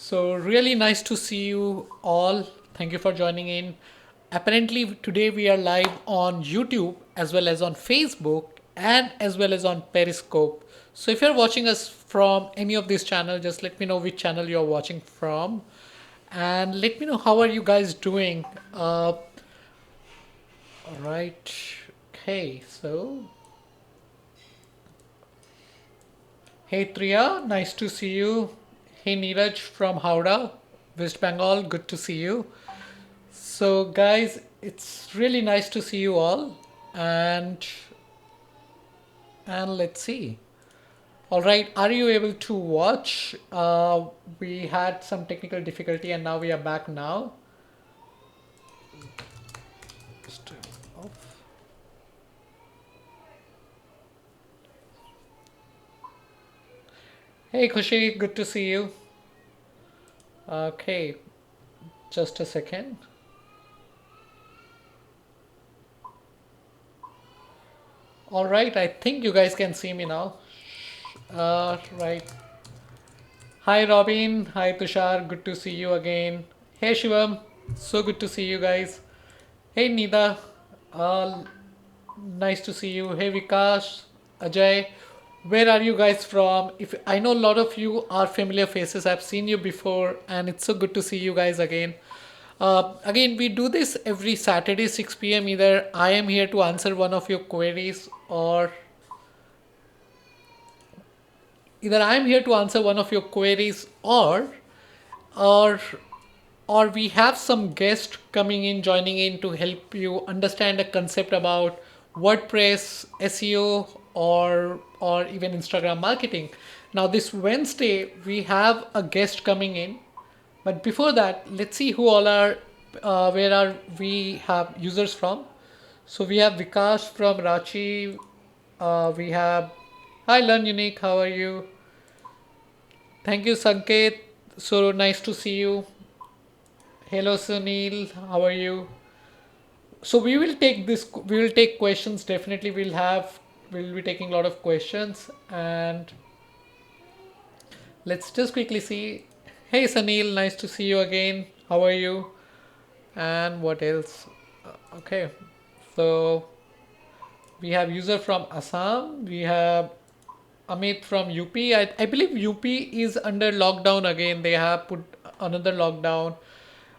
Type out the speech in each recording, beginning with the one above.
So really nice to see you all. Thank you for joining in. Apparently today we are live on YouTube as well as on Facebook and as well as on Periscope. So if you're watching us from any of these channels, just let me know which channel you're watching from, and let me know how are you guys doing. All right. Okay. So hey Triya, nice to see you. Hey Neeraj from Howrah, West Bengal, good to see you. So, guys, it's really nice to see you all, and let's see. All right, are you able to watch? We had some technical difficulty, and now we are back now. Just off. Hey, Khushi, good to see you. Okay, just a second. All right, I think you guys can see me now. Right. Hi, Robin. Hi, Tushar. Good to see you again. Hey, Shivam. So good to see you guys. Hey, Nida. Uh, nice to see you. Hey, Vikash. Ajay. Where are you guys from? If I know a lot of you are familiar faces, I've seen you before, and it's so good to see you guys again. Again, we do this every Saturday 6 p.m. Either I am here to answer one of your queries, or either I am here to answer one of your queries, or or we have some guest coming in, joining in to help you understand a concept about WordPress, SEO, or even Instagram marketing. Now this Wednesday we have a guest coming in, but before that, let's see who all are, where are we have users from. So we have Vikash from Rachi. We have Hi Learn Unique. How are you? Thank you, Sanket. So nice to see you. Hello, Sunil. How are you? So we will take this. We will take questions. Definitely, we'll have. We'll be taking a lot of questions, and let's just quickly see. Hey, Sunil. Nice to see you again. How are you? And what else? Okay. So we have user from Assam. We have Amit from UP. I believe UP is under lockdown again. They have put another lockdown.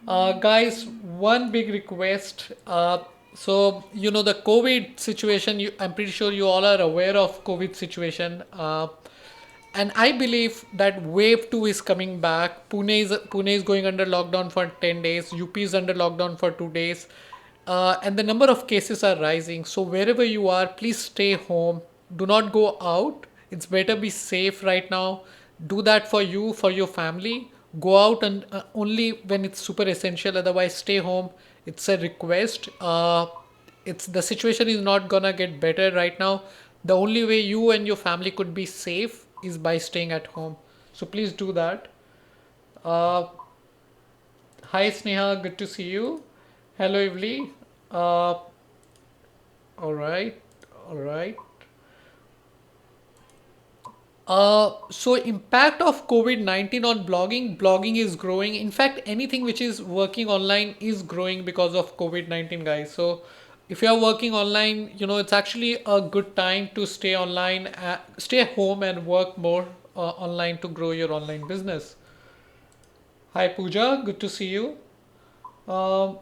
Guys, one big request. So you know the COVID situation. I'm pretty sure you all are aware of COVID situation. And I believe that wave 2 is coming back. Pune is going under lockdown for 10 days. UP is under lockdown for 2 days, and the number of cases are rising. So wherever you are, please stay home. Do not go out. It's better be safe right now. Do that for you, for your family. Go out and only when it's super essential. Otherwise, stay home. It's a request. It's the situation is not gonna get better right now. The only way you and your family could be safe is by staying at home. So please do that. Uh, Hi Sneha, good to see you. Hello Ivli. Uh, all right, all right. So impact of COVID-19 on blogging. Blogging is growing. In fact, anything which is working online is growing because of COVID-19, guys. So if you are working online, you know, it's actually a good time to stay online, stay home and work more online to grow your online business. Hi Pooja, good to see you. Um,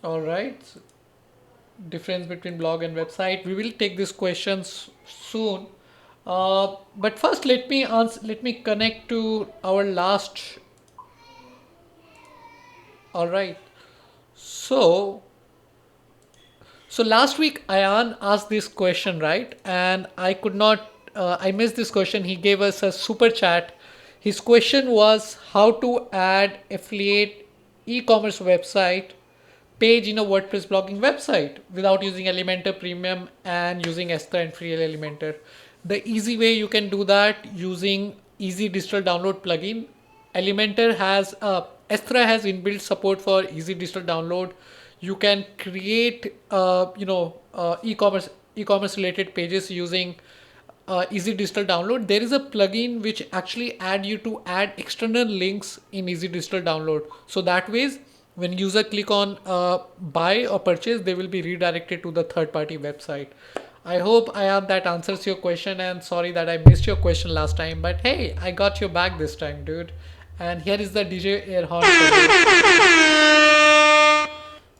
all right. Difference between blog and website. We will take these questions soon. But first, let me answer. Let me connect to our last. All right. So, so last week Ayan asked this question, right? And I could not. I missed this question. He gave us a super chat. His question was how to add affiliate e-commerce website page in a WordPress blogging website without using Elementor Premium and using Esther and Free Elementor. The easy way you can do that using Easy Digital Download plugin. Elementor has Estra has inbuilt support for easy digital download. You can create e-commerce related pages using Easy Digital Download, there is a plugin which actually add you to add external links in Easy Digital Download. So that ways, when user click on buy or purchase, they will be redirected to the third party website. I hope I have that answers your question, and sorry that I missed your question last time, but hey, I got your back this time, dude. And here is the DJ air horn for you.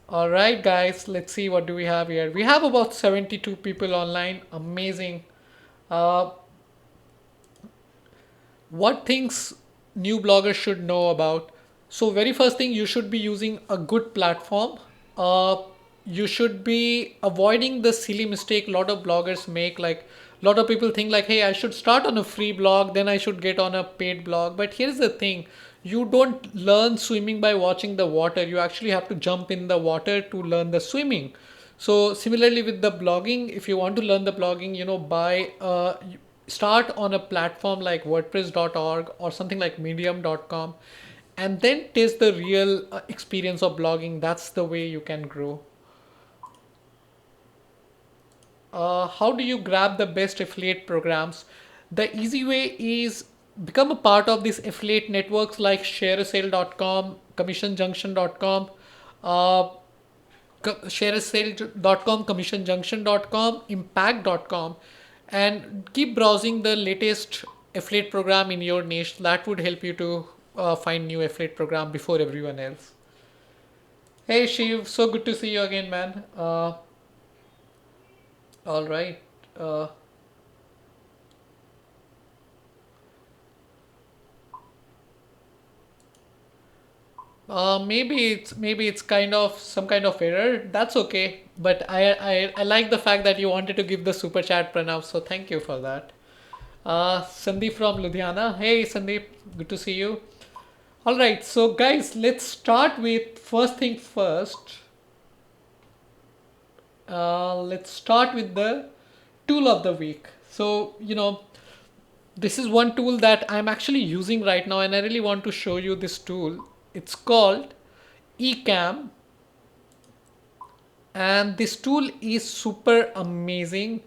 All right, guys, let's see what do we have here. We have about 72 people online. Amazing. Uh, what things new bloggers should know about? So very first thing, you should be using a good platform. uh, you should be avoiding the silly mistake a lot of bloggers make. Like, a lot of people think like, hey, I should start on a free blog, then I should get on a paid blog. But here's the thing, you don't learn swimming by watching the water, you actually have to jump in the water to learn the swimming. So similarly with the blogging, if you want to learn the blogging, buy start on a platform like wordpress.org or something like medium.com, and then taste the real experience of blogging. That's the way you can grow. How do you grab the best affiliate programs? The easy way is become a part of these affiliate networks like shareasale.com, commissionjunction.com, uh, shareasale.com, commissionjunction.com, impact.com, and keep browsing the latest affiliate program in your niche. That would help you to find new affiliate program before everyone else. Hey Shiv, so good to see you again, man. All right. Uh, maybe it's kind of some kind of error. That's okay. But I like the fact that you wanted to give the super chat, Pranav. So thank you for that. Sandeep from Ludhiana. Hey Sandeep, good to see you. All right. So guys, let's start with first thing first. Let's start with the tool of the week. So this is one tool that I'm actually using right now, and I really want to show you this tool. It's called Ecamm, and this tool is super amazing.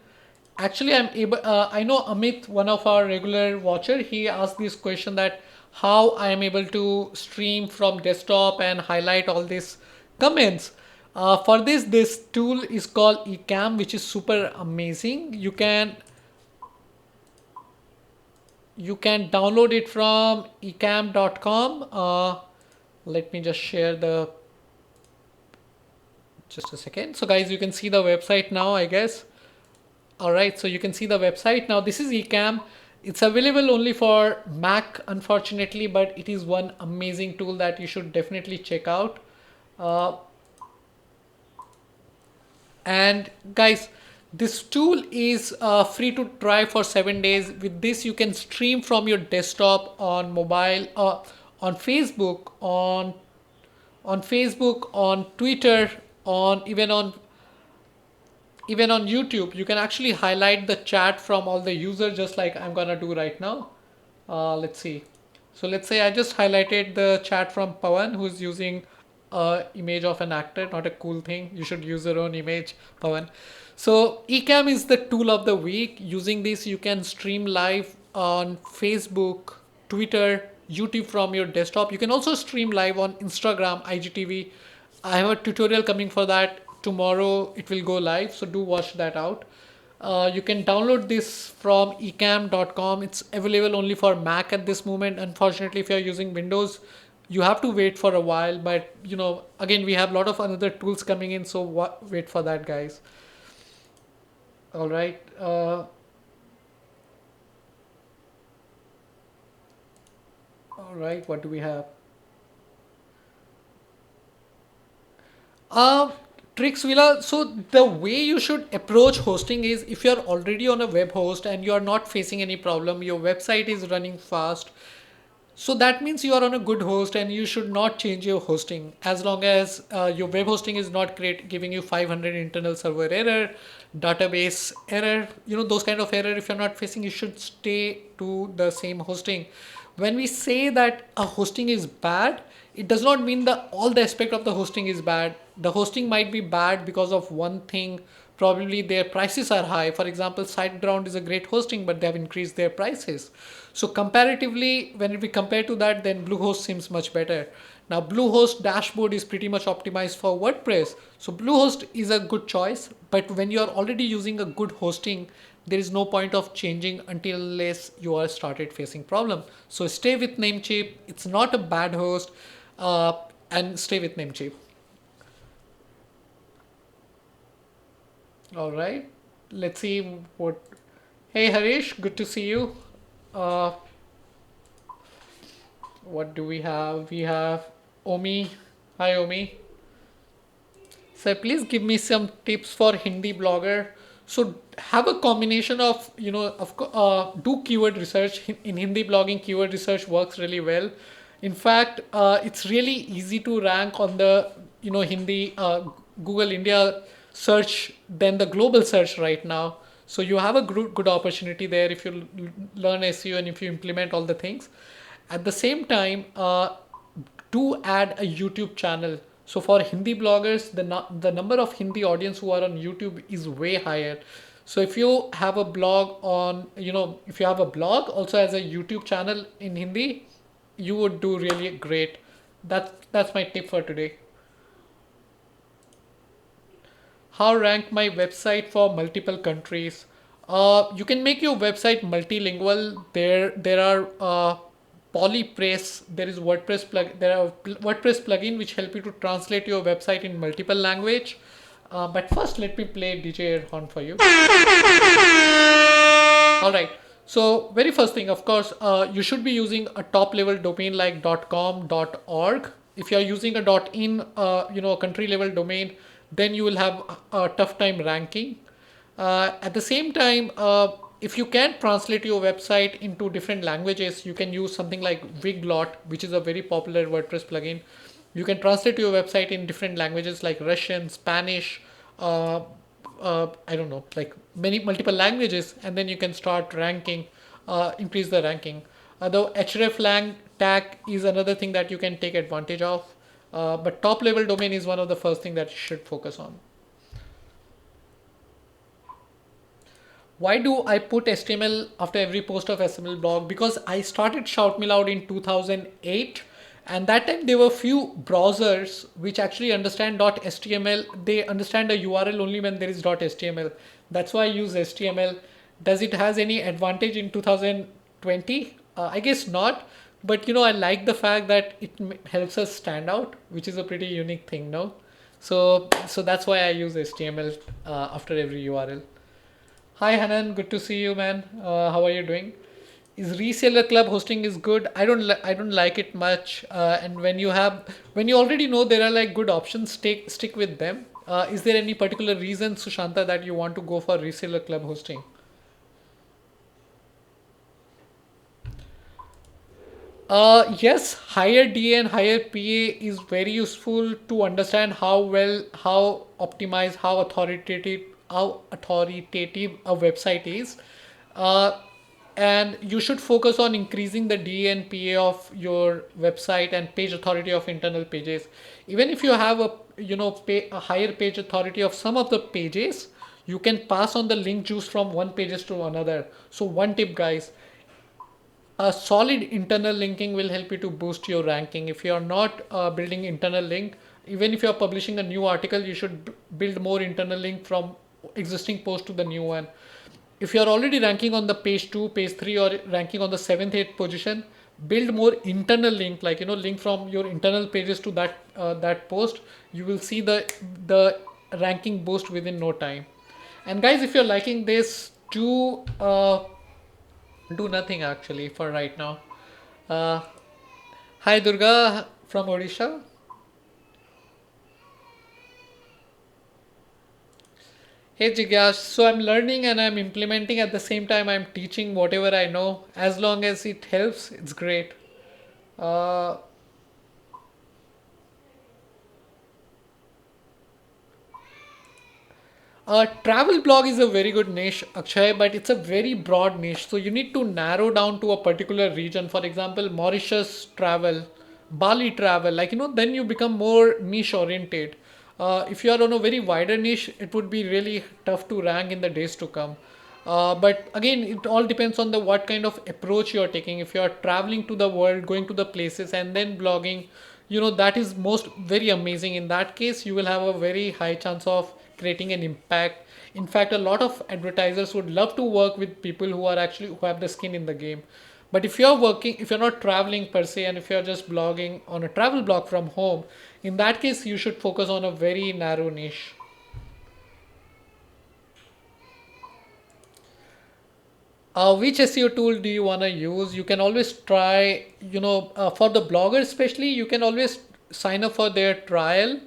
Actually, I know Amit, one of our regular watcher, he asked this question that how I am able to stream from desktop and highlight all these comments. For this tool is called Ecamm, which is super amazing. You can download it from ecamm.com. Let me just share the just a second. So guys, you can see the website now, I guess. All right, so you can see the website now. This is Ecamm. It's available only for Mac, unfortunately, but it is one amazing tool that you should definitely check out. Uh, and guys, this tool is free to try for 7 days. With this, you can stream from your desktop on mobile, on Facebook, on Twitter, on even on YouTube. You can actually highlight the chat from all the users, just like I'm gonna do right now. Let's see. So let's say I just highlighted the chat from Pawan, who's using a image of an actor. Not a cool thing. You should use your own image, Pawan. So Ecamm is the tool of the week. Using this, you can stream live on Facebook, Twitter, YouTube from your desktop. You can also stream live on Instagram, IGTV. I have a tutorial coming for that. Tomorrow it will go live, so do watch that out. You can download this from ecamm.com. It's available only for Mac at this moment. Unfortunately, if you're using Windows, you have to wait for a while. But again, we have a lot of other tools coming in, so wait for that, guys. All right. All right. What do we have? Uh, Tricks Villa. So the way you should approach hosting is, if you're already on a web host and you're not facing any problem, your website is running fast. So that means you are on a good host, and you should not change your hosting as long as your web hosting is not giving you 500 internal server error, database error, those kind of error. If you're not facing, you should stay to the same hosting. When we say that a hosting is bad, it does not mean that all the aspect of the hosting is bad. The hosting might be bad because of one thing, probably their prices are high. For example, SiteGround is a great hosting, but they have increased their prices. So comparatively, when we compare to that, then Bluehost seems much better. Now, Bluehost dashboard is pretty much optimized for WordPress. So Bluehost is a good choice, but when you're already using a good hosting, there is no point of changing until unless you are started facing problem. So stay with Namecheap. It's not a bad host, and stay with Namecheap. All right. Let's see what. Hey Harish, good to see you. Uh, what do we have? We have Omi. Hi Omi. So please give me some tips for Hindi blogger. So have a combination of, do keyword research. In Hindi blogging, keyword research works really well. In fact, it's really easy to rank on the, Hindi Google India search than the global search right now. So you have a good opportunity there if you learn SEO and if you implement all the things. At the same time, do add a YouTube channel. So for Hindi bloggers, the number of Hindi audience who are on YouTube is way higher. So if you have a blog on, if you have a blog also as a YouTube channel in Hindi, you would do really great. That's my tip for today. How rank my website for multiple countries? You can make your website multilingual. There are polypress. There is WordPress plug. There are WordPress plugin which help you to translate your website in multiple language. But first, let me play DJ Airhorn for you. All right. So very first thing, of course, you should be using a top level domain like .com, .org. If you are using a .in, a country level domain, then you will have a tough time ranking. At the same time, if you can translate your website into different languages, you can use something like Wiglot, which is a very popular WordPress plugin. You can translate your website in different languages like Russian, Spanish, I don't know, like multiple languages, and then you can start ranking, increase the ranking. The hreflang tag is another thing that you can take advantage of. But top level domain is one of the first thing that you should focus on. Why do I put HTML after every post of HTML blog? Because I started Shout Me Loud in 2008, and that time there were few browsers which actually understand .html. They understand a URL only when there is .html. That's why I use HTML. Does it has any advantage in 2020? I guess not. But I like the fact that it helps us stand out, which is a pretty unique thing, no? So that's why I use HTML after every URL. Hi Hanan, good to see you, man. How are you doing? Is reseller club hosting is good? I don't like it much. And when you already know there are like good options, stick with them. Is there any particular reason, Sushanta, that you want to go for reseller club hosting? Yes, higher DA and higher PA is very useful to understand how optimized, how authoritative a website is. Uh, and you should focus on increasing the DA and PA of your website and page authority of internal pages. Even if you have a higher page authority of some of the pages, you can pass on the link juice from one pages to another. So one tip, guys, a solid internal linking will help you to boost your ranking. If you are not building internal link, even if you are publishing a new article, you should build more internal link from existing post to the new one. If you are already ranking on the page 2, page 3, or ranking on the 7th, 8th position, build more internal link, like link from your internal pages to that post. You will see the ranking boost within no time. And guys, if you're liking this, do nothing actually for right now. Uh, Hi Durga from Odisha. Hey Jigyash, so I'm learning and I'm implementing at the same time I'm teaching whatever I know. As long as it helps, it's great. Uh, Travel blog is a very good niche, Akshay, but it's a very broad niche. So you need to narrow down to a particular region. For example, Mauritius travel, Bali travel, then you become more niche oriented. If you are on a very wider niche, it would be really tough to rank in the days to come. But again, it all depends on the what kind of approach you are taking. If you are traveling to the world, going to the places, and then blogging, that is most very amazing. In that case, you will have a very high chance of creating an impact. In fact, a lot of advertisers would love to work with people who have the skin in the game. But if you're not traveling per se, and if you're just blogging on a travel blog from home, in that case, you should focus on a very narrow niche. Which SEO tool do you want to use? You can always try, for the blogger especially, you can always sign up for their trial,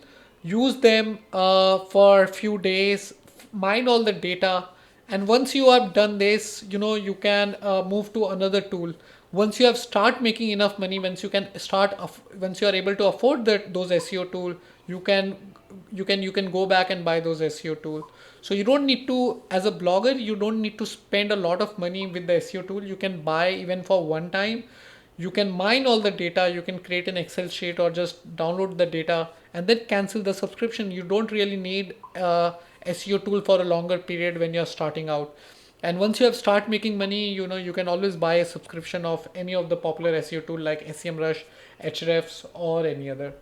use them for a few days, mine all the data. And once you have done this, you can move to another tool. Once you have start making enough money, once you are able to afford those SEO tool, you can you can go back and buy those SEO tool. So you don't need to, as a blogger, you don't need to spend a lot of money with the SEO tool. You can buy even for one time. You can mine all the data. You can create an Excel sheet or just download the data and then cancel the subscription. You don't really need SEO tool for a longer period when you're starting out. And once you have start making money, you can always buy a subscription of any of the popular SEO tool like SEMrush, Hrefs, or any other.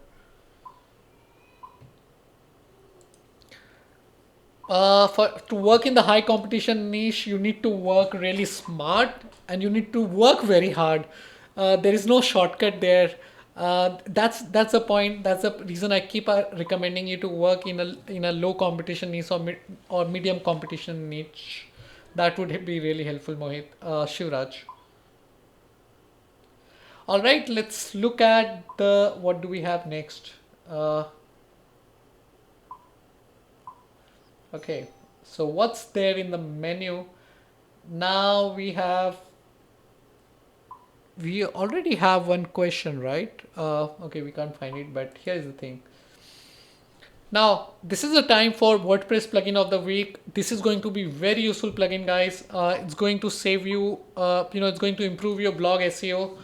For to work in the high competition niche, you need to work really smart and you need to work very hard. There is no shortcut there. That's the point. That's the reason I keep recommending you to work in a low competition niche or medium competition niche. That would be really helpful, Mohit. Shivraj. All right, let's look at the what do we have next. Uh, okay, so what's there in the menu? Now we already have one question, right? Okay, we can't find it, but here's the thing. Now, this is the time for WordPress plugin of the week. This is going to be very useful plugin, guys. It's going to save you, it's going to improve your blog SEO.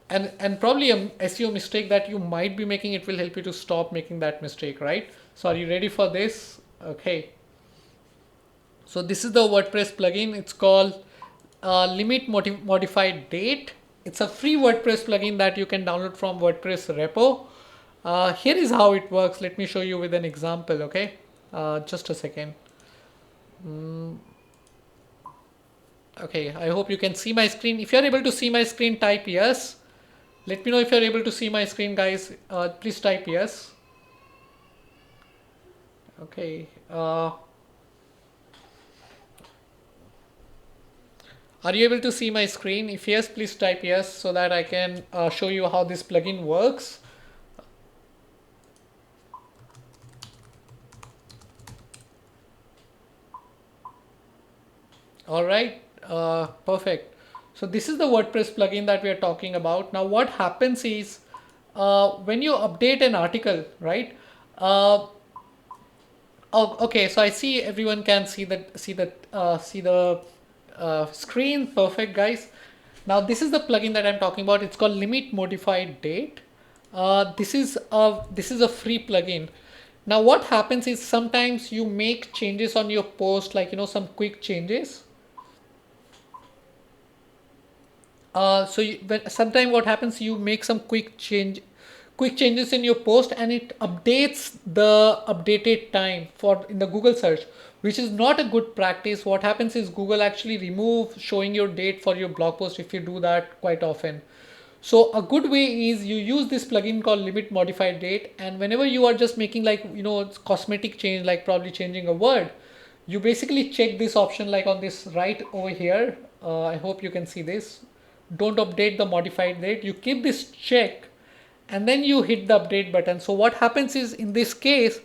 And probably a SEO mistake that you might be making, it will help you to stop making that mistake, right? So are you ready for this? Okay. So this is the WordPress plugin. It's called Limit Modified Date. It's a free WordPress plugin that you can download from WordPress repo. Here is how it works. Let me show you with an example. Okay, just a second. Okay, I hope you can see my screen. If you're able to see my screen, type yes. Let me know if you're able to see my screen, guys. Please type yes. Okay. Are you able to see my screen? If yes, please type yes so that I can show you how this plugin works. All right, perfect. So this is the WordPress plugin that we are talking about. Now what happens is when you update an article, right? Oh, okay. So I see everyone can see the screen. Perfect, guys. Now this is the plugin that I'm talking about. It's called Limit Modified Date. This is a free plugin. Now what happens is sometimes you make changes on your post, like some quick changes. Sometime what happens, you make some quick changes in your post, and it updates the updated time for in the Google search, which is not a good practice. What happens is Google actually remove showing your date for your blog post if you do that quite often. So a good way is you use this plugin called Limit Modified Date, and whenever you are just making it's cosmetic change, like probably changing a word, you basically check this option like on this right over here. I hope you can see this. Don't update the modified date. You keep this check and then you hit the update button. So what happens is, in this case,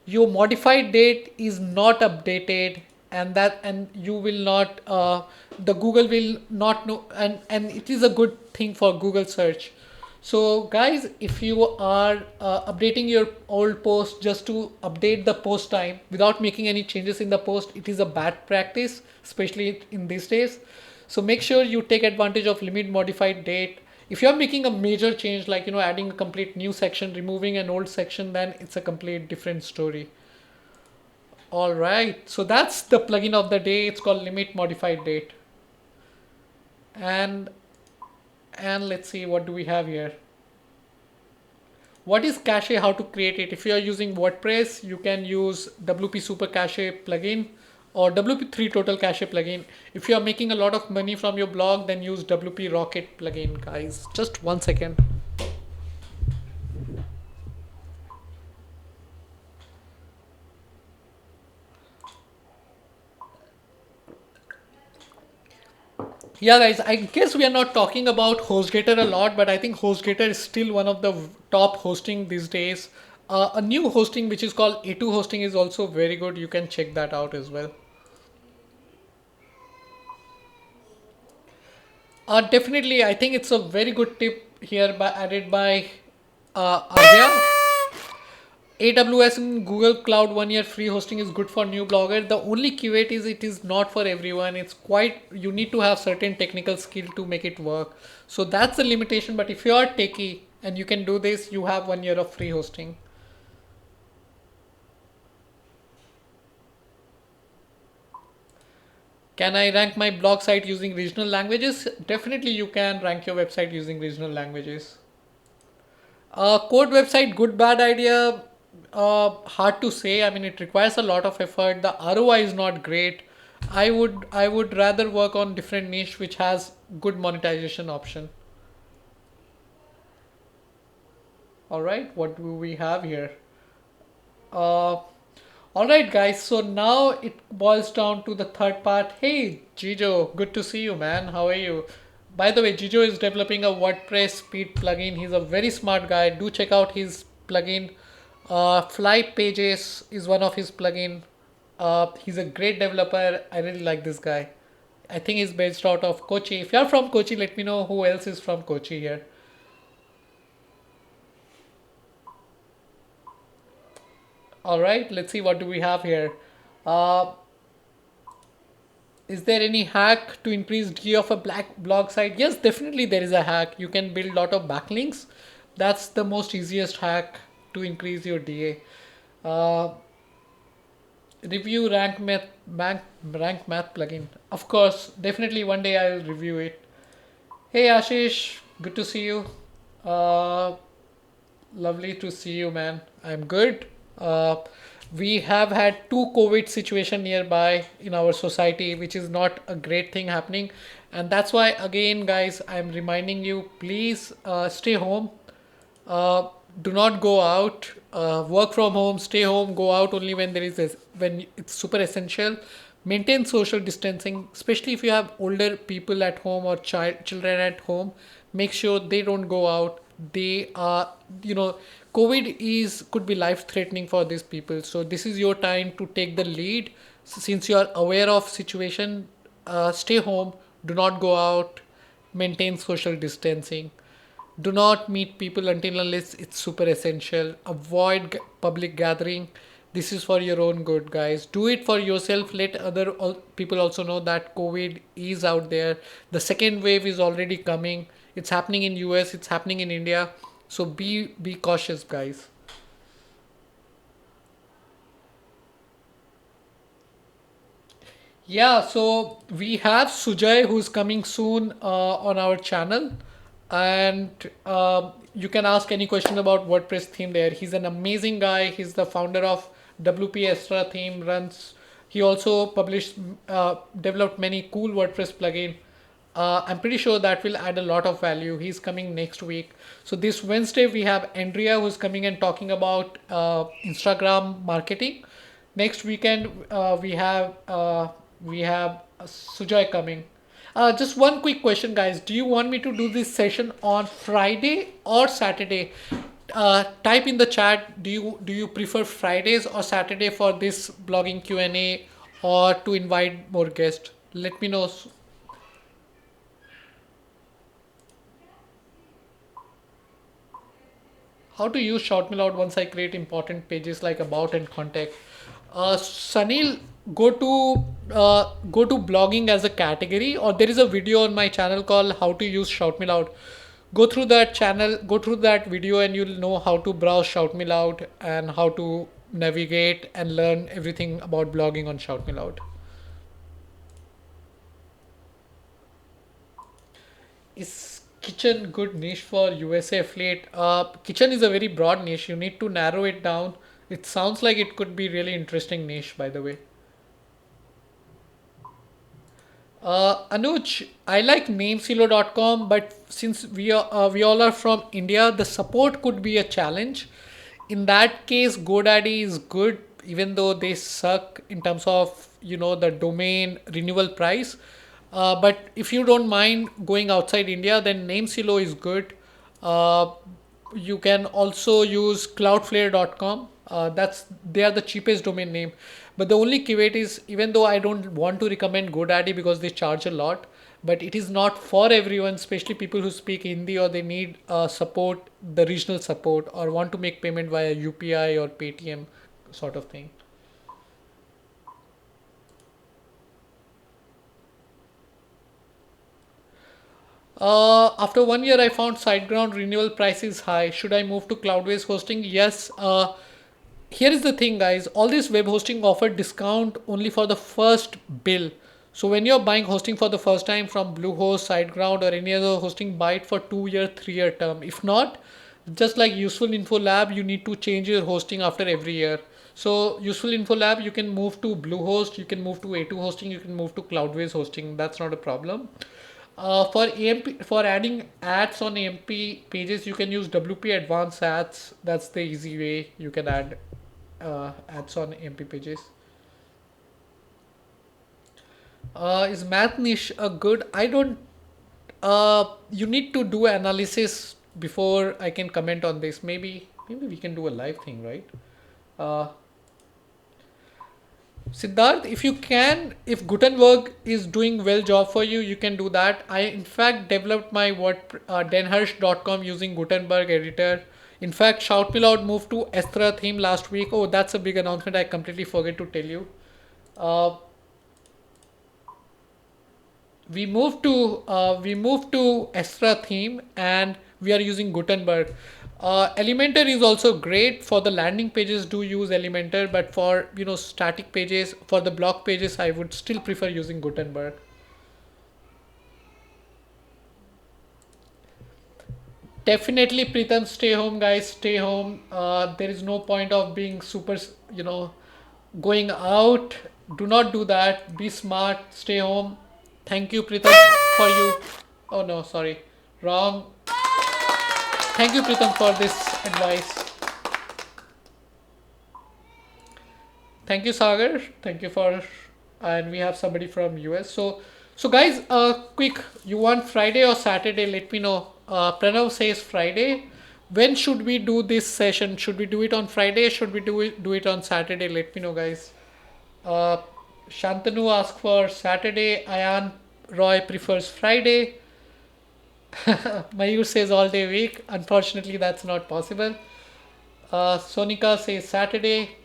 your modified date is not updated, and you will not the Google will not know, and it is a good thing for Google search. So guys, if you are updating your old post just to update the post time without making any changes in the post, it is a bad practice, especially in these days. So make sure you take advantage of Limit Modified Date. If you're making a major change, like adding a complete new section, removing an old section, then it's a complete different story. All right, so that's the plugin of the day. It's called limit modified date. And let's see, what do we have here? What is cache? How to create it? If you are using WordPress, you can use WP Super Cache plugin or WP3 Total Cache plugin. If you are making a lot of money from your blog, then use WP Rocket plugin, guys. Just 1 second. Yeah, guys, I guess we are not talking about HostGator a lot, but I think HostGator is still one of the top hosting these days. A new hosting which is called A2 hosting is also very good. You can check that out as well. Definitely, I think it's a very good tip here added by Arya. AWS and Google Cloud 1 year free hosting is good for new bloggers. The only caveat is it is not for everyone. It's quite, you need to have certain technical skill to make it work. So that's the limitation. But if you are techie and you can do this, you have 1 year of free hosting. Can I rank my blog site using regional languages? Definitely you can rank your website using regional languages. Code website, good, bad idea. Hard to say. I mean, it requires a lot of effort. The ROI is not great. I would rather work on different niche which has good monetization option. All right, what do we have here? Uh, all right, guys. So now it boils down to the third part. Hey, Jijo, good to see you, man. How are you? By the way, Jijo is developing a WordPress speed plugin. He's a very smart guy. Do check out his plugin. Fly Pages is one of his plugin. He's a great developer. I really like this guy. I think he's based out of Kochi. If you're from Kochi, let me know who else is from Kochi here. All right, let's see what do we have here. Uh, is there any hack to increase DA of a black blog site? Yes, definitely there is a hack. You can build a lot of backlinks. That's the most easiest hack to increase your DA. Uh, Review rank math plugin. Of course, definitely one day I'll review it. Hey Ashish, good to see you. Uh, Lovely to see you, man. I'm good. Uh, we have had two COVID situation nearby in our society, which is not a great thing happening, and that's why again, guys, I'm reminding you, please stay home. Uh, do not go out. Work from home. Stay home. Go out only when when it's super essential. Maintain social distancing, especially if you have older people at home or children at home. Make sure they don't go out. They are, COVID is could be life threatening for these people. So this is your time to take the lead. Since you are aware of situation, stay home. Do not go out. Maintain social distancing. Do not meet people until unless it's super essential. Avoid public gathering. This is for your own good, guys. Do it for yourself. Let other people also know that COVID is out there. The second wave is already coming. It's happening in US. It's happening in India. So be cautious, guys. Yeah, so we have Sujay who's coming soon on our channel, and you can ask any question about WordPress theme there. He's an amazing guy. He's the founder of WP Extra theme. He also developed many cool WordPress plugin. I'm pretty sure that will add a lot of value. He's coming next week. So this Wednesday we have Andrea who's coming and talking about Instagram marketing. Next weekend we have Sujay coming. Just one quick question, guys. Do you want me to do this session on Friday or Saturday? Type in the chat. Do you prefer Fridays or Saturday for this blogging Q&A, or to invite more guests? Let me know. How to use shout me out once I create important pages like about and contact. Sunil, go to blogging as a category, or there is a video on my channel called how to use shout me out. Go through that channel, go through that video, and you'll know how to browse Shout Me Loud and how to navigate and learn everything about blogging on Shout Me Loud. Is kitchen good niche for USA affiliate? Kitchen is a very broad niche. You need to narrow it down. It sounds like it could be really interesting niche, by the way. Anuj, I like namesilo.com, but since we all are from India, the support could be a challenge. In that case, GoDaddy is good, even though they suck in terms of the domain renewal price. But if you don't mind going outside India, then Namesilo is good. Uh, you can also use cloudflare.com. That's They are the cheapest domain name. But the only caveat is, even though I don't want to recommend GoDaddy because they charge a lot, but it is not for everyone, especially people who speak Hindi or they need support, the regional support, or want to make payment via UPI or Paytm sort of thing. After 1 year, I found SiteGround renewal price is high. Should I move to cloud-based hosting? Yes. Here is the thing, guys. All these web hosting offer discount only for the first bill. So when you're buying hosting for the first time from Bluehost, SiteGround, or any other hosting, buy it for 2 year, 3 year term. If not, just like Useful Info Lab, you need to change your hosting after every year. So Useful Info Lab, you can move to Bluehost, you can move to A2 hosting, you can move to Cloudways hosting. That's not a problem. For AMP, for adding ads on AMP pages, you can use WP Advanced Ads. That's the easy way you can add ads on AMP pages. Is math niche a good? I don't. You need to do analysis before I can comment on this. Maybe we can do a live thing, right? Uh, Siddharth, if you can, if Gutenberg is doing well job for you, you can do that. I in fact developed my denhurst.com using Gutenberg editor. In fact, Shout Me Loud moved to Estra theme last week. Oh, that's a big announcement. I completely forget to tell you. Uh, we moved to Estra theme and we are using Gutenberg. Elementor is also great for the landing pages. Do use Elementor, but for static pages, for the blog pages, I would still prefer using Gutenberg. Definitely, Pritham, stay home, guys. Stay home. There is no point of being super, going out. Do not do that. Be smart. Stay home. Thank you, Pritham, for you. Oh no, sorry, wrong. Thank you, Pritham, for this advice. Thank you, Sagar. Thank you for, and we have somebody from US. So guys, quick. You want Friday or Saturday? Let me know. Pranav says Friday. When should we do this session? Should we do it on Friday? Should we do it on Saturday? Let me know, guys. Uh, Shantanu asks for Saturday. Ayan Roy prefers Friday. Mayur says all day week. Unfortunately, that's not possible. Sonika says Saturday.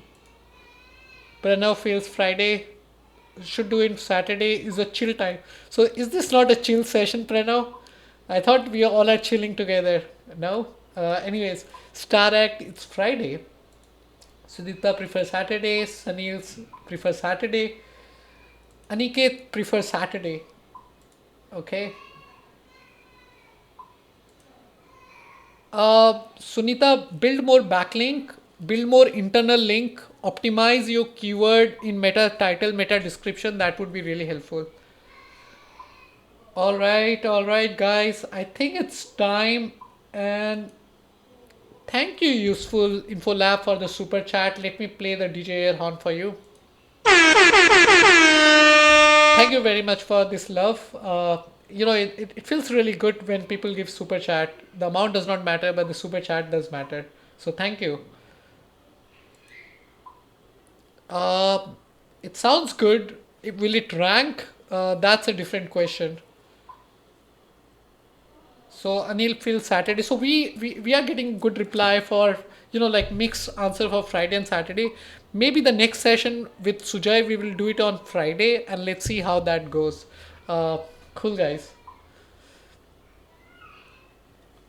Pranav feels Friday. Should do it Saturday is a chill time. So is this not a chill session, Pranav? I thought we all are chilling together. No? Anyways, Star Act, it's Friday. Sudita prefers Saturday. Sunil prefers Saturday. Aniket prefers Saturday. Okay. Sunita, build more backlink, build more internal link, optimize your keyword in meta title, meta description. That would be really helpful. All right, guys. I think it's time. And thank you, Useful Info Lab, for the super chat. Let me play the DJ air horn for you. Thank you very much for this love. It feels really good when people give super chat. The amount does not matter, but the super chat does matter. So thank you. Uh, it sounds good. Will it rank? That's a different question. So Anil feels Saturday. So we are getting good reply for like mixed answer for Friday and Saturday. Maybe the next session with Sujay we will do it on Friday and let's see how that goes. Uh, cool, guys.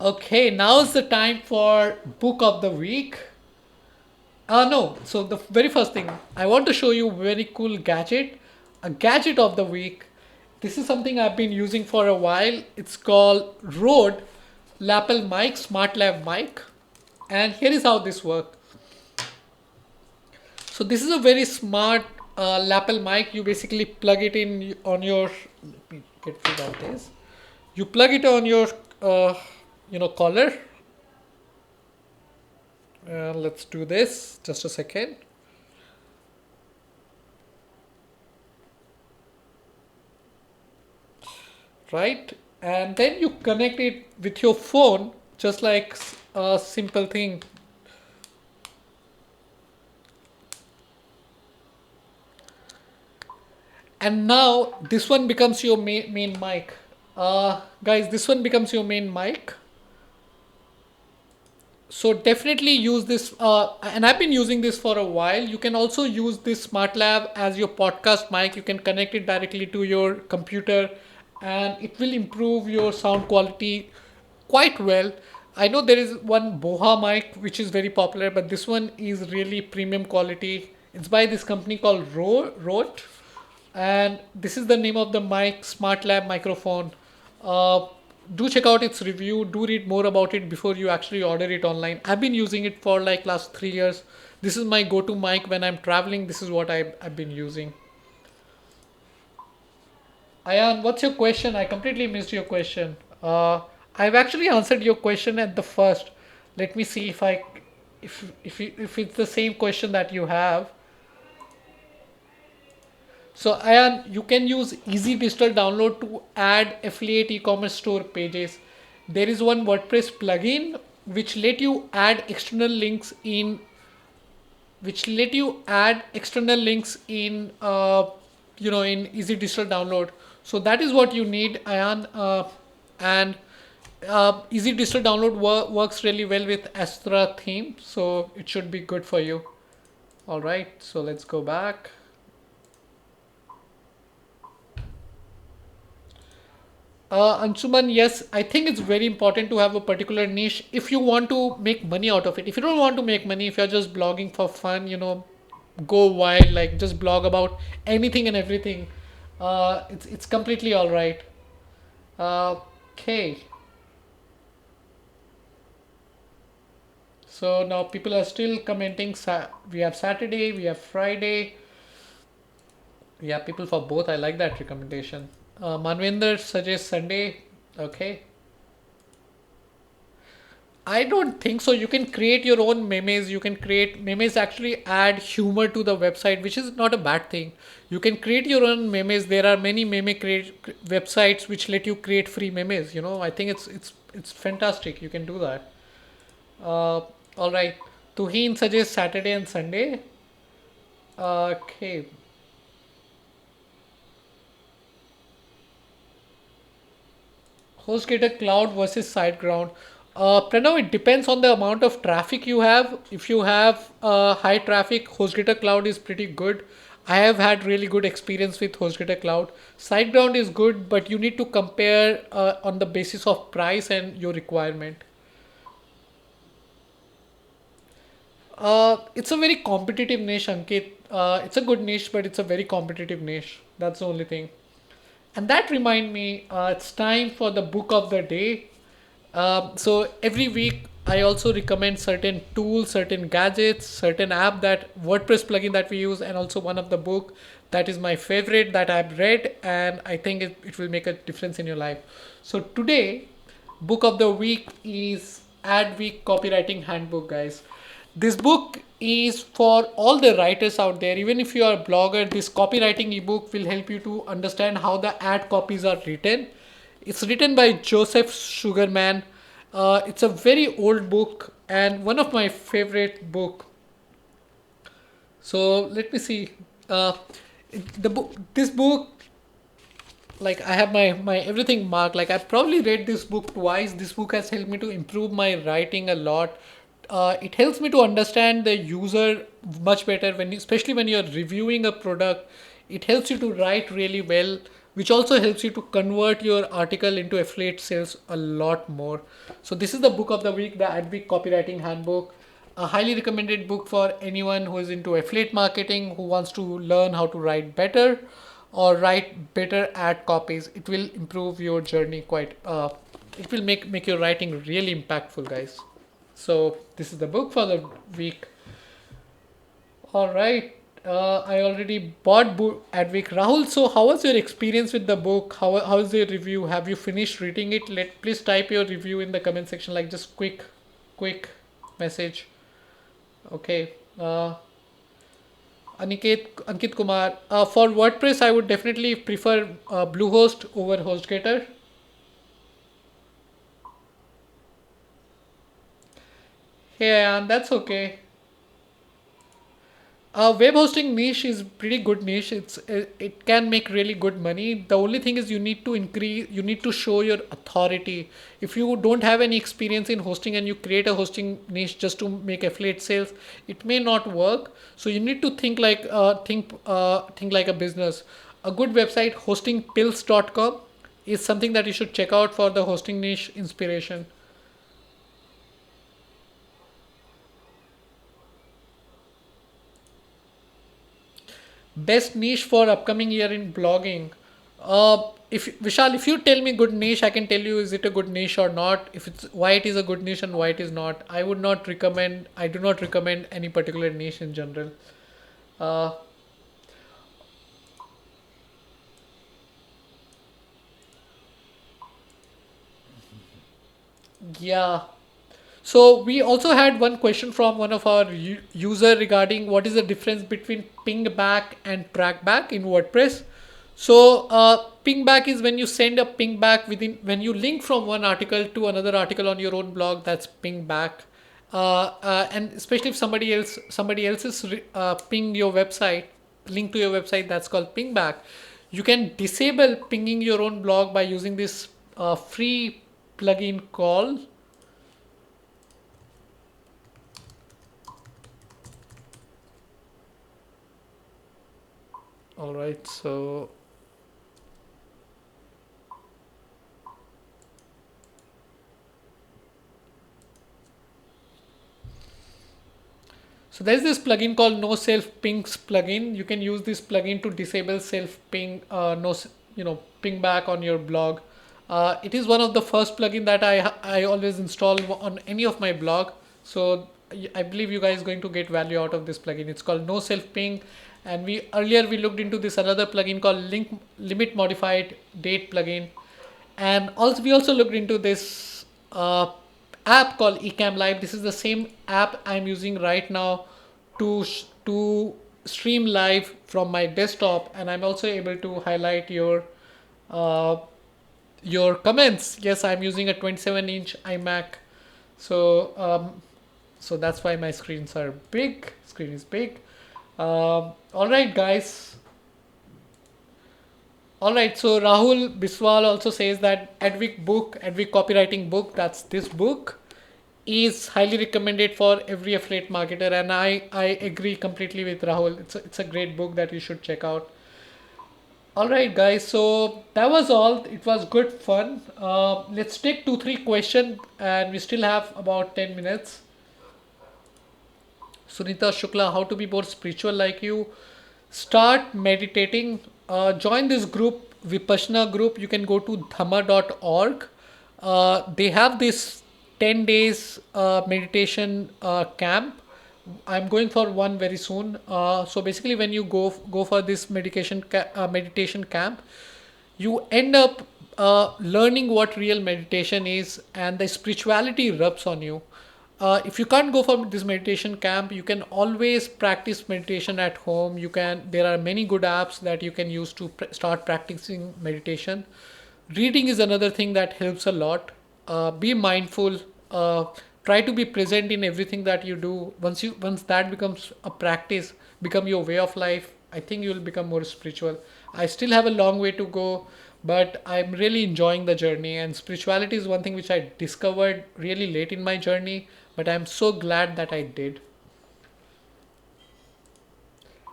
Okay, now is the time for book of the week. No, so the very first thing I want to show you very cool gadget, a gadget of the week. This is something I've been using for a while. It's called Rode Lapel Mic, Smart Lab Mic, and here is how this works. So this is a very smart lapel mic. You basically plug it in on your. Let me get rid of this. You plug it on your, collar. Let's do this. Just a second. Right, and then you connect it with your phone, just like a simple thing. And now this one becomes your main mic. Guys, this one becomes your main mic. So definitely use this, and I've been using this for a while. You can also use this smart lab as your podcast mic. You can connect it directly to your computer, and it will improve your sound quality quite well. I know there is one Boha mic which is very popular, but this one is really premium quality. It's by this company called Rode, and this is the name of the mic, Smart Lab microphone. uh, do check out its review, do read more about it before you actually order it online. I've been using it for like last 3 years. This is my go-to mic when I'm traveling. This is what I've been using. Ayan, what's your question? I completely missed your question. I've actually answered your question at the first. Let me see if it's the same question that you have. So Ayan, you can use easy digital download to add affiliate e-commerce store pages. There is one WordPress plugin which let you add external links in in easy digital download. So that is what you need, Ayan, and easy digital download works really well with Astra theme, so it should be good for you. All right, so let's go back. Anshuman, yes, I think it's very important to have a particular niche if you want to make money out of it. If you don't want to make money, if you're just blogging for fun, go wild, like just blog about anything and everything. It's completely all right. Okay, so now people are still commenting. We have Saturday, we have Friday. We have people for both. I like that recommendation. Manvinder suggests Sunday. Okay. I don't think so. You can create your own memes. You can create memes, actually add humor to the website, which is not a bad thing. You can create your own memes. There are many meme websites which let you create free memes. I think it's fantastic. You can do that. All right. Tuhin suggests Saturday and Sunday. Okay. HostGator Cloud versus SiteGround. Pranav, it depends on the amount of traffic you have. If you have high traffic, HostGator Cloud is pretty good. I have had really good experience with HostGator Cloud. SiteGround is good, but you need to compare on the basis of price and your requirement. It's a very competitive niche, Ankit. It's a good niche, but it's a very competitive niche. That's the only thing. And that remind me, it's time for the book of the day. So every week I also recommend certain tools, certain gadgets, certain app, that WordPress plugin that we use, and also one of the book that is my favorite that I've read, and I think it will make a difference in your life. So today, book of the week is Ad Week Copywriting Handbook, guys. This book is for all the writers out there. Even if you are a blogger, this copywriting ebook will help you to understand how the ad copies are written. It's written by Joseph Sugarman. It's a very old book and one of my favorite book. So let me see. This book, like I have my everything marked. Like I've probably read this book twice. This book has helped me to improve my writing a lot. It helps me to understand the user much better, especially when you're reviewing a product. It helps you to write really well. which also helps you to convert your article into affiliate sales a lot more. So this is the book of the week, the Adweek Copywriting Handbook. A highly recommended book for anyone who is into affiliate marketing, who wants to learn how to write better or write better ad copies. It will improve your journey quite. It will make your writing really impactful, guys. So this is the book for the week. All right. I already bought book Advik. Rahul, so how was your experience with the book? How is the review? Have you finished reading it? Please type your review in the comment section, like just quick message. Okay. Ankit Kumar. For WordPress, I would definitely prefer Bluehost over HostGator. Hey, and that's okay. Web hosting niche is pretty good niche. It can make really good money. The only thing is you need to show your authority. If you don't have any experience in hosting and you create a hosting niche just to make affiliate sales, it may not work. So you need to think like a business. A good website, hostingpills.com, is something that you should check out for the hosting niche inspiration. Best niche for upcoming year in blogging. If Vishal, if you tell me good niche, I can tell you is it a good niche or not. If it's why it is a good niche and why it is not. I would not recommend. I do not recommend any particular niche in general. Uh, yeah. So we also had one question from one of our user regarding what is the difference between ping back and track back in WordPress. So ping back is when you send a ping back within when you link from one article to another article on your own blog. That's ping back, and especially if somebody else's ping your website, link to your website, that's called ping back. You can disable pinging your own blog by using this free plugin called. All right, so there's this plugin called No Self Pings plugin. You can use this plugin to disable self ping, no, ping back on your blog. It is one of the first plugin that I always install on any of my blog. So I believe you guys going to get value out of this plugin. It's called No Self Ping, and we looked into this another plugin called Link Limit Modified Date plugin, and also we also looked into this app called Ecamm Live. This is the same app I'm using right now to stream live from my desktop, and I'm also able to highlight uh, your comments. Yes, I'm using a 27-inch iMac, so so that's why my screens are big. Screen is big. All right, guys. All right, so Rahul Biswal also says that Adweek copywriting book, that's this book, is highly recommended for every affiliate marketer, and I agree completely with Rahul. It's a great book that you should check out. All right, guys, so that was all. It was good fun. Let's take 2 3 questions, and we still have about 10 minutes. Sunita Shukla, how to be more spiritual like you. Start meditating. Join this group, Vipassana group. You can go to dhamma.org. They have this 10 days meditation camp. I'm going for one very soon. So basically, when you go for this meditation camp, you end up learning what real meditation is, and the spirituality rubs on you. If you can't go for this meditation camp, you can always practice meditation at home. There are many good apps that you can use to start practicing meditation. Reading is another thing that helps a lot. Be mindful. Try to be present in everything that you do. Once that becomes a practice, become your way of life, I think you'll become more spiritual. I still have a long way to go, but I'm really enjoying the journey. And spirituality is one thing which I discovered really late in my journey, but I'm so glad that I did.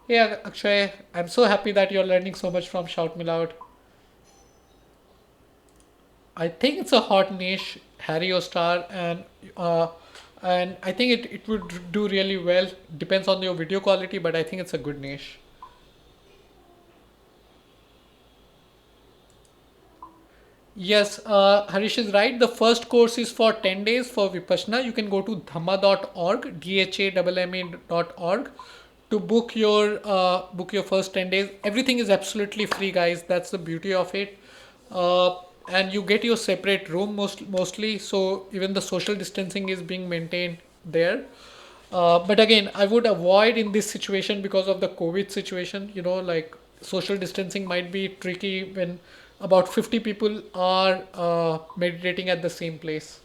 Yeah, Akshay, I'm so happy that you're learning so much from Shout Me Loud. I think it's a hot niche, Harry or Star, uh, and I think it would do really well. Depends on your video quality, but I think it's a good niche. Yes, Harish is right. The first course is for 10 days for Vipassana. You can go to dhamma.org, dhamma.org to book your first 10 days. Everything is absolutely free, guys. That's the beauty of it. Uh, and you get your separate room mostly, so even the social distancing is being maintained there. But again, I would avoid in this situation because of the COVID situation. Like social distancing might be tricky when about 50 people are meditating at the same place.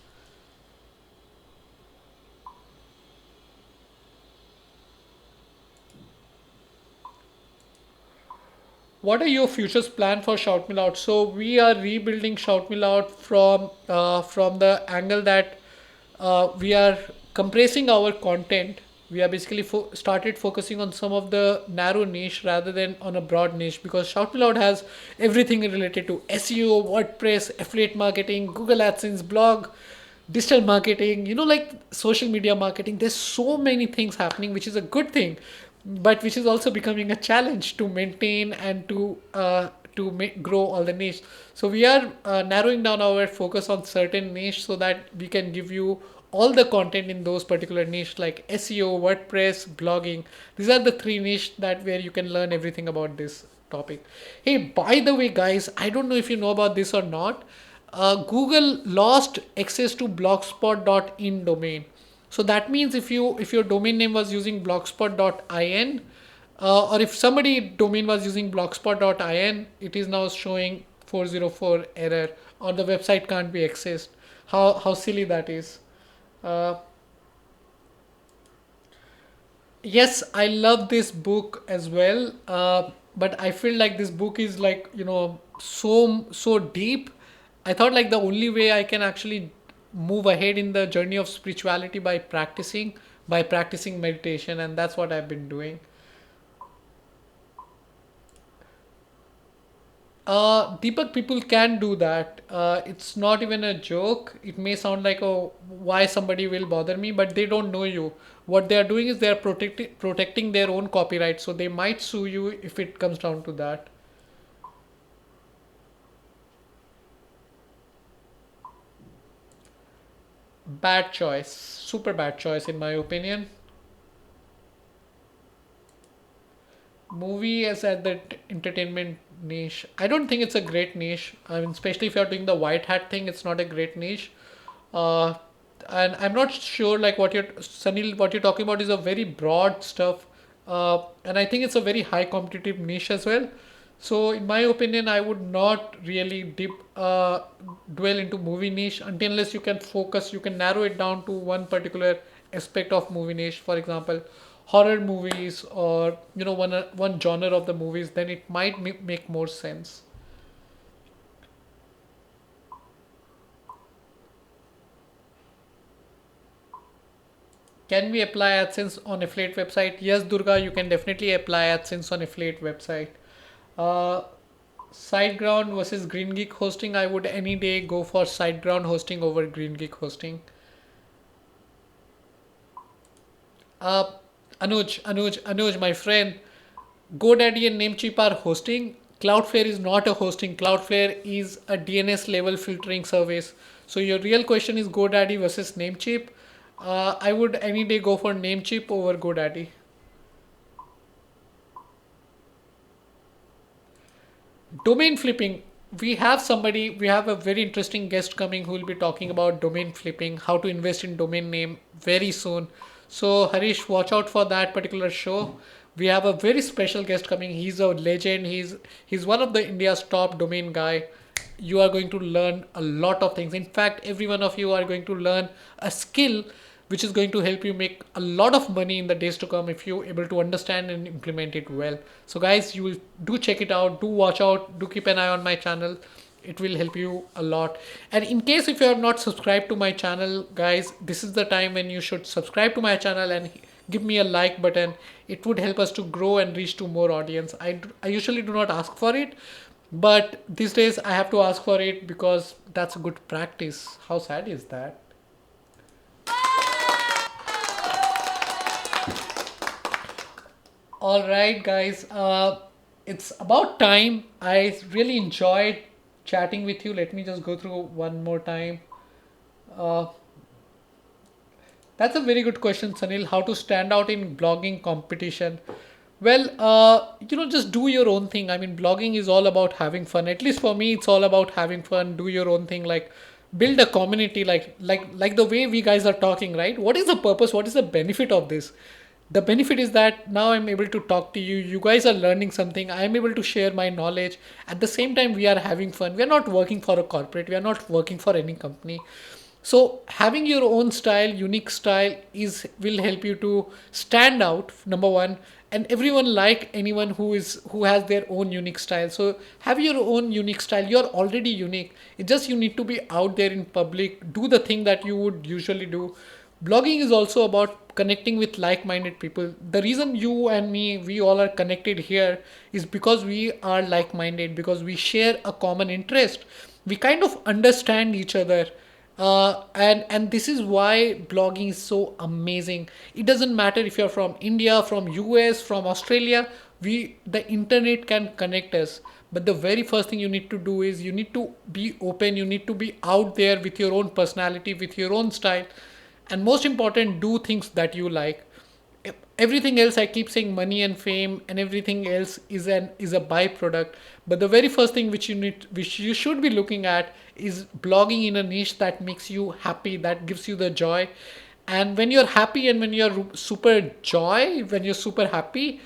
What are your futures plan for Shout Me Loud? So we are rebuilding Shout Me Loud from the angle that we are compressing our content. We are basically started focusing on some of the narrow niche rather than on a broad niche, because Shout Me Loud has everything related to SEO, WordPress, affiliate marketing, Google AdSense, blog, digital marketing, like social media marketing. There's so many things happening, which is a good thing, but which is also becoming a challenge to maintain and grow all the niche. So we are narrowing down our focus on certain niche so that we can give you all the content in those particular niche, like SEO, WordPress, blogging. These are the three niche that where you can learn everything about this topic. Hey, by the way, guys, I don't know if you know about this or not. Google lost access to blogspot.in domain. So that means if your domain name was using blogspot.in, or if somebody domain was using blogspot.in, it is now showing 404 error, or the website can't be accessed. How silly that is. Uh, yes, I love this book as well, but I feel like this book is like, so deep. I thought like the only way I can actually move ahead in the journey of spirituality by practicing meditation, and that's what I've been doing. Deepak, people can do that. It's not even a joke. It may sound like, oh, why somebody will bother me, but they don't know you. What they are doing is they are protecting their own copyright, so they might sue you if it comes down to that. Bad choice, super bad choice in my opinion. Movie as at the entertainment niche, I don't think it's a great niche. I mean, especially if you're doing the white hat thing, it's not a great niche. uh, and I'm not sure like what you're Sunil, what you're talking about is a very broad stuff, and I think it's a very high competitive niche as well. So in my opinion, I would not really dwell into movie niche until unless you can narrow it down to one particular aspect of movie niche, for example horror movies, or one genre of the movies, then it might make more sense. Can we apply AdSense on affiliate website? Yes, Durga, you can definitely apply AdSense on affiliate website. Uh, SiteGround versus Green Geek hosting. I would any day go for SiteGround hosting over Green Geek hosting. Uh, Anuj, my friend, GoDaddy and Namecheap are hosting. Cloudflare is not a hosting. Cloudflare is a DNS level filtering service. So your real question is GoDaddy versus Namecheap. I would any day go for Namecheap over GoDaddy. Domain flipping. We have a very interesting guest coming who will be talking about domain flipping, how to invest in domain name very soon. So Harish, watch out for that particular show. We have a very special guest coming. He's a legend. He's one of the India's top domain guy. You are going to learn a lot of things. In fact, every one of you are going to learn a skill which is going to help you make a lot of money in the days to come if you're able to understand and implement it well. So guys, you will do check it out, do watch out, do keep an eye on my channel. It will help you a lot. And in case if you are not subscribed to my channel, guys, this is the time when you should subscribe to my channel and give me a like button. It would help us to grow and reach to more audience. I usually do not ask for it, But these days I have to ask for it because that's a good practice. How sad is that? All right, guys. It's about time. I really enjoyed chatting with you. Let me just go through one more time. Uh, that's a very good question, Sanil. How to stand out in blogging competition? Well, just do your own thing. I mean, blogging is all about having fun. At least for me, it's all about having fun. Do your own thing. Like, build a community. Like the way we guys are talking, right? What is the purpose? What is the benefit of this? The benefit is that now I'm able to talk to you. You guys are learning something. I'm able to share my knowledge. At the same time, we are having fun. We are not working for a corporate. We are not working for any company. So having your own style, unique style is will help you to stand out, number one, and everyone like anyone who has their own unique style. So have your own unique style. You're already unique. It just you need to be out there in public, do the thing that you would usually do. Blogging is also about connecting with like-minded people. The reason you and me, we all are connected here is because we are like-minded, because we share a common interest. We kind of understand each other. And this is why blogging is so amazing. It doesn't matter if you're from India, from US, from Australia. The internet can connect us. But the very first thing you need to do is you need to be open. You need to be out there with your own personality, with your own style, and most important, do things that you like. Everything else, I keep saying money and fame and everything else is a byproduct. But the very first thing which you should be looking at is blogging in a niche that makes you happy, that gives you the joy. And when you're happy and when you're super joy, when you're super happy,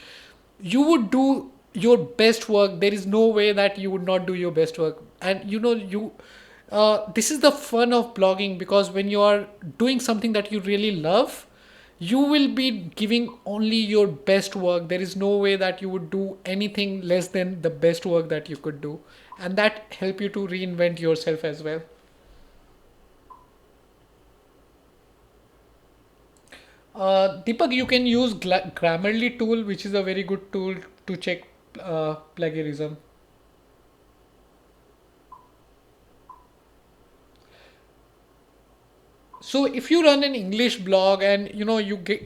you would do your best work. There is no way that you would not do your best work. And this is the fun of blogging, because when you are doing something that you really love, you will be giving only your best work. There is no way that you would do anything less than the best work that you could do, and that help you to reinvent yourself as well. Deepak, you can use Grammarly tool, which is a very good tool to check plagiarism. So if you run an English blog and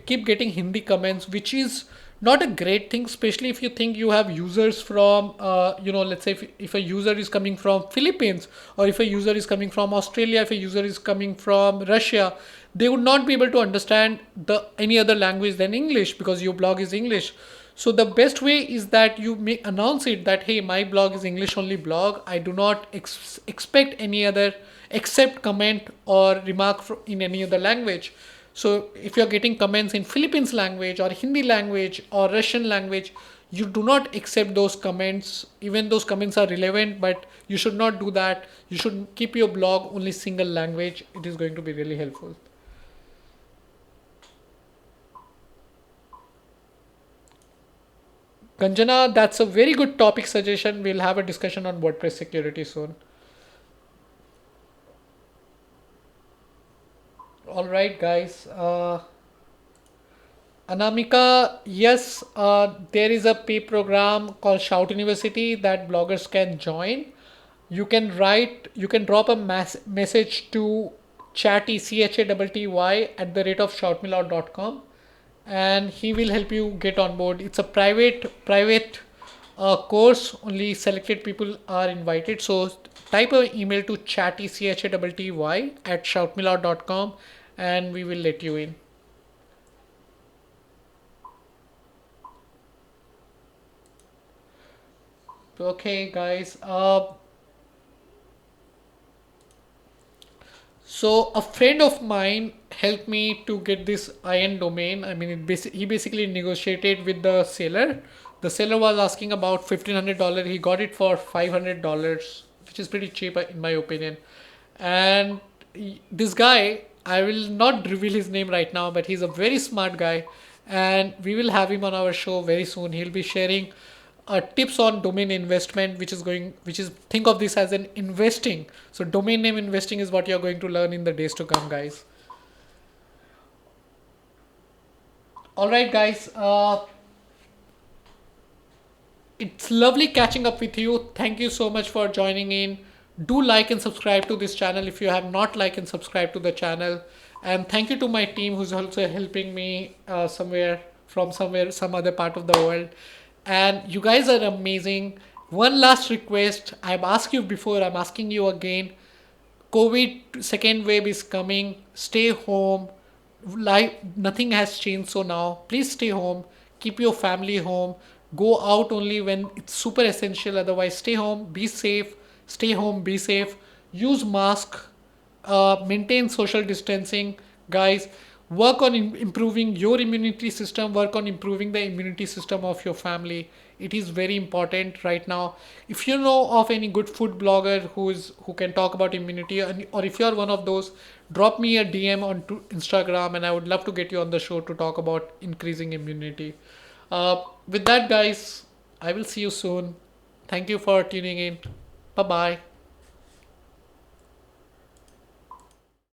keep getting Hindi comments, which is not a great thing, especially if you think you have users from let's say if a user is coming from Philippines, or if a user is coming from Australia, if a user is coming from Russia, they would not be able to understand the any other language than English, because your blog is English. So the best way is that you may announce it that, hey, my blog is English only blog. I do not expect any other except comment or remark in any other language. So if you're getting comments in Philippines language or Hindi language or Russian language, you do not accept those comments. Even those comments are relevant, but you should not do that. You should keep your blog only single language. It is going to be really helpful. Ganjana, that's a very good topic suggestion. We'll have a discussion on WordPress security soon. All right, guys. Anamika, yes, there is a pay program called Shout University that bloggers can join. You can drop a message to chatty, chatty, at the rate of shoutmeloud.com, and he will help you get on board. It's a private course. Only selected people are invited. So type an email to chatty, chatty, at shoutmeloud.com, and we will let you in. Okay, guys. So a friend of mine helped me to get this IN domain. I mean, he basically negotiated with the seller. The seller was asking about $1,500. He got it for $500, which is pretty cheap in my opinion. And this guy, I will not reveal his name right now, but he's a very smart guy, and we will have him on our show very soon. He'll be sharing tips on domain investment, which is think of this as an investing. So domain name investing is what you're going to learn in the days to come, guys. All right, guys. It's lovely catching up with you. Thank you so much for joining in. Do like and subscribe to this channel if you have not like and subscribe to the channel. And thank you to my team who's also helping me somewhere, some other part of the world. And you guys are amazing. One last request. I've asked you before, I'm asking you again. COVID second wave is coming. Stay home. Life, nothing has changed. So now, please stay home. Keep your family home. Go out only when it's super essential. Otherwise, stay home. Be safe. Stay home. Be safe. Use mask. Maintain social distancing, guys. Work on improving your immunity system. Work on improving the immunity system of your family. It is very important right now. If you know of any good food blogger who can talk about immunity, or if you are one of those, drop me a DM on Instagram, and I would love to get you on the show to talk about increasing immunity. With that, guys, I will see you soon. Thank you for tuning in. Bye bye.